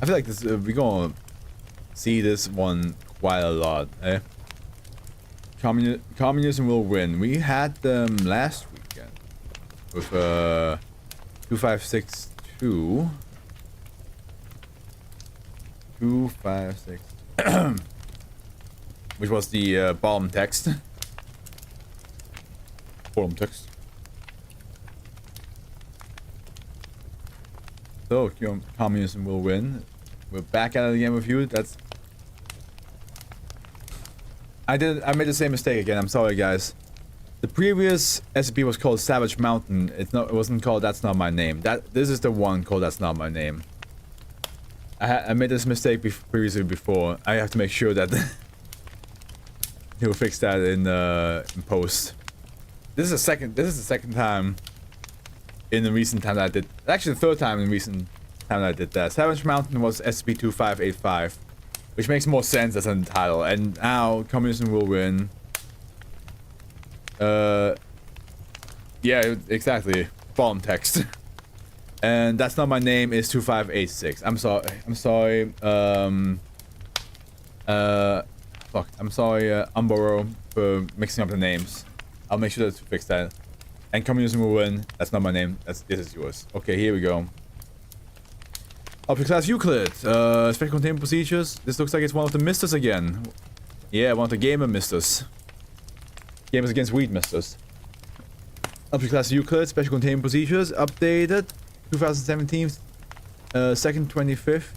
I feel like this we're gonna see this one quite a lot. Eh? Communism will win. We had them last weekend with 2562. 256, which was the bottom text. Bottom text. So communism will win. We're back at it again with you. That's. I made the same mistake again. I'm sorry, guys. The previous SCP was called Savage Mountain. It wasn't called That's Not My Name. This is the one called That's Not My Name. I made this mistake previously before. I have to make sure that he'll fix that in post. This is the second time in the recent time that I did. Actually, the third time in recent time that I did that. Savage Mountain was SCP-2585, which makes more sense as a title. And now communism will win. Yeah, exactly. Bottom text. And That's Not My Name is 2586. I'm sorry. I'm sorry. Fuck. I'm sorry, Umbro, for mixing up the names. I'll make sure to fix that. And communism will win. That's not my name. This is yours. Okay, here we go. Object class Euclid. Special containment procedures. This looks like it's one of the misters again. Yeah, one of the gamer misters. Gamers Against Weed misters. Object class Euclid. Special containment procedures. Updated. 2017. 2nd 25th.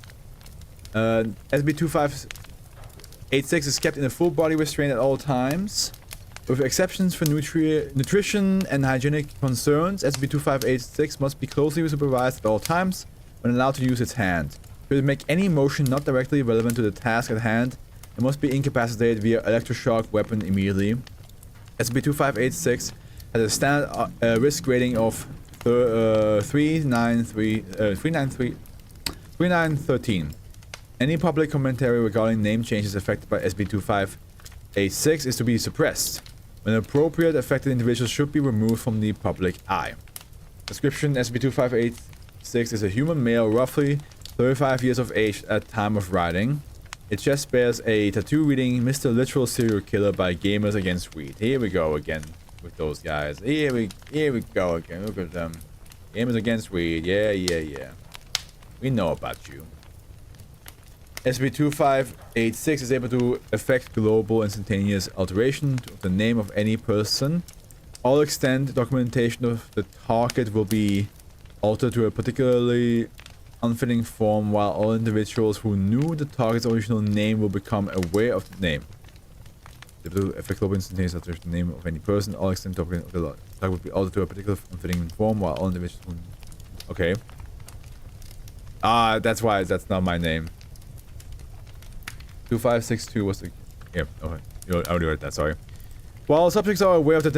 SB2586 is kept in a full body restraint at all times. With exceptions for nutrition and hygienic concerns, SCP-2586 must be closely supervised at all times when allowed to use its hand. Should it make any motion not directly relevant to the task at hand, it must be incapacitated via electroshock weapon immediately. SCP-2586 has a standard risk rating of 3913. Any public commentary regarding name changes affected by SCP-2586 is to be suppressed. When appropriate, affected individuals should be removed from the public eye. Description: SCP-2586 is a human male, roughly 35 years of age at time of writing. Its chest bears a tattoo reading "Mr. Literal Serial Killer" by Gamers Against Weed. Here we go again with those guys. Here we go again. Look at them. Gamers Against Weed. Yeah. We know about you. SCP-2586 is able to effect global instantaneous alteration of the name of any person. All extant documentation of the target will be altered to a particularly unfitting form, while all individuals who knew the target's original name will become aware of the name. To effect global instantaneous alteration of the name of any person, all extant documentation of the target will be altered to a particular unfitting form, while all individuals who... Okay. That's why that's not my name. 2562 was the... Yeah, okay. I already read that, sorry. While subjects are aware of the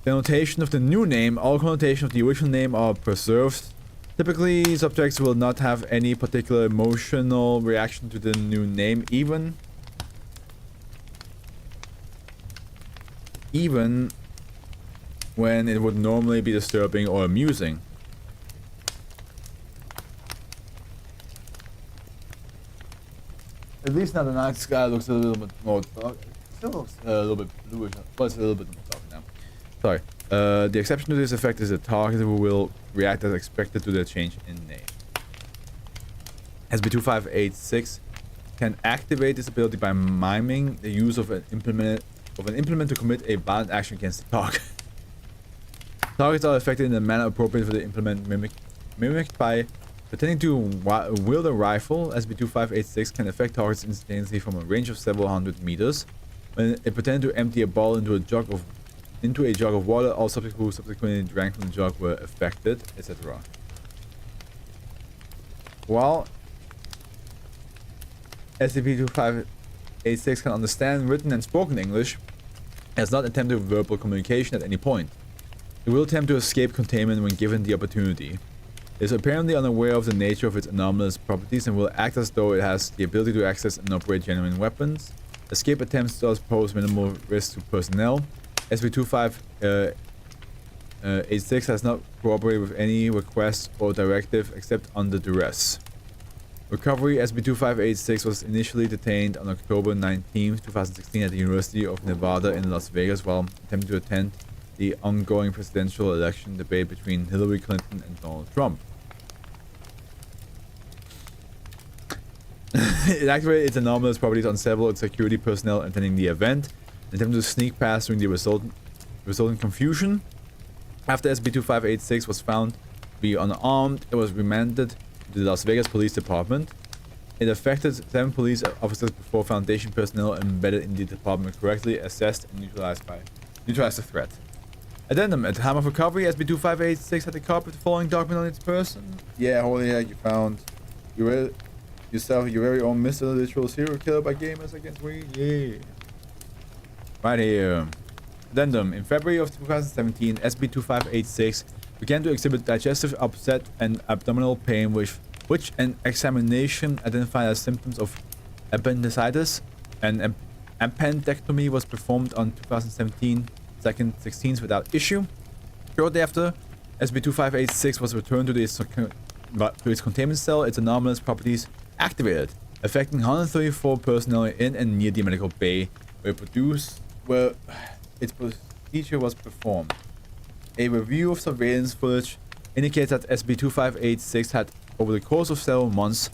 denotation of the new name, all connotations of the original name are preserved. Typically, subjects will not have any particular emotional reaction to the new name, even when it would normally be disturbing or amusing. At least now the night sky looks a little bit more dark. It still looks a little bit bluish, but it's a little bit more dark now. Sorry. The exception to this effect is the target who will react as expected to the change in name. SB-2586 can activate this ability by miming the use of an implement to commit a violent action against the target. Targets are affected in a manner appropriate for the implement mimicked by pretending to wield a rifle. SB-2586 can affect targets instantaneously from a range of several hundred meters. When it pretended to empty a ball into a jug of water, all subjects who subsequently drank from the jug were affected, etc. While SCP-2586 can understand written and spoken English, it has not attempted verbal communication at any point. It will attempt to escape containment when given the opportunity. It is apparently unaware of the nature of its anomalous properties and will act as though it has the ability to access and operate genuine weapons. Escape attempts thus pose minimal risk to personnel. SCP-2586 has not cooperated with any request or directive except under duress. Recovery SCP-2586 was initially detained on October 19, 2016 at the University of Nevada in Las Vegas while attempting to attend the ongoing presidential election debate between Hillary Clinton and Donald Trump. It activated its anomalous properties on several security personnel attending the event, attempting to sneak past during the resultant confusion. After SCP-2586 was found to be unarmed, it was remanded to the Las Vegas Police Department. It affected 7 police officers before Foundation personnel embedded in the department correctly assessed and neutralized the threat. Addendum: at the time of recovery, SCP-2586 had a copy of the following document on its person. Yeah, holy heck, you found yourself your very own Mr. Literal Serial Killer by Gamers Against Weed. Yeah. Right here. Addendum: in February of 2017, SCP-2586 began to exhibit digestive upset and abdominal pain, which an examination identified as symptoms of appendicitis. An appendectomy was performed on 2017 2nd 16th without issue. Shortly after, SCP-2586 was returned to its containment cell. Its anomalous properties activated, affecting 134 personnel in and near the medical bay where its procedure was performed. A review of surveillance footage indicates that SCP-2586 had, over the course of several months,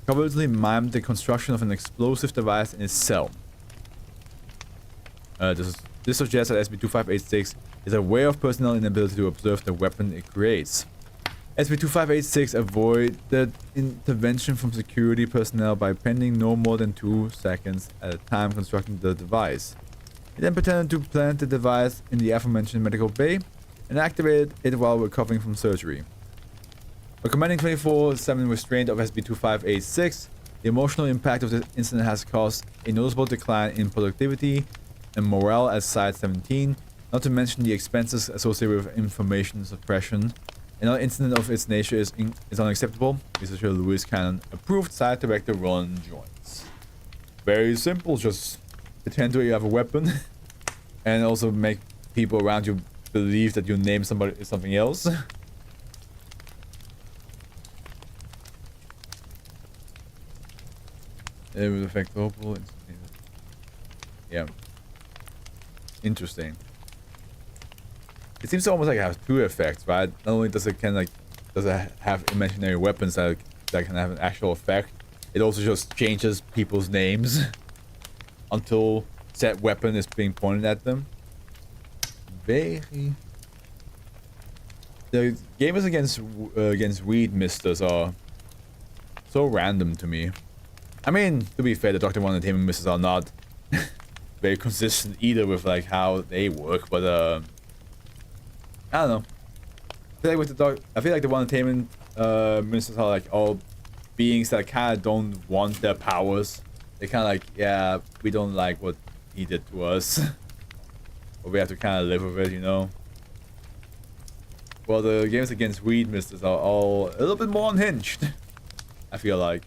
covertly mimed the construction of an explosive device in its cell. This suggests that SCP-2586 is aware of personnel inability to observe the weapon it creates. SCP-2586 avoided intervention from security personnel by pending no more than 2 seconds at a time constructing the device. It then pretended to plant the device in the aforementioned medical bay and activated it while recovering from surgery. Recommending 24/7 restraint of SCP-2586, the emotional impact of this incident has caused a noticeable decline in productivity and morale at Site-17, not to mention the expenses associated with information suppression. Another incident of its nature is unacceptable. Researcher Lewis Cannon approved. Site Director Ron Joins. Very simple, just pretend to you have a weapon and also make people around you believe that you name somebody something else. It would affect hopeful. Yeah. Interesting. It seems to almost like it has 2 effects, right? Not only does it have imaginary weapons that can have an actual effect, it also just changes people's names until said weapon is being pointed at them. The Gamers Against Weed misters are so random to me. I mean, to be fair, the Dr. One Entertainment misters are not very consistent either with like how they work, but I don't know. I feel like the One Entertainment ministers are like all beings that kind of don't want their powers. They're kind of like, yeah, we don't like what he did to us, but we have to kind of live with it, you know. Well, the Games Against Weed misters are all a little bit more unhinged. I feel like.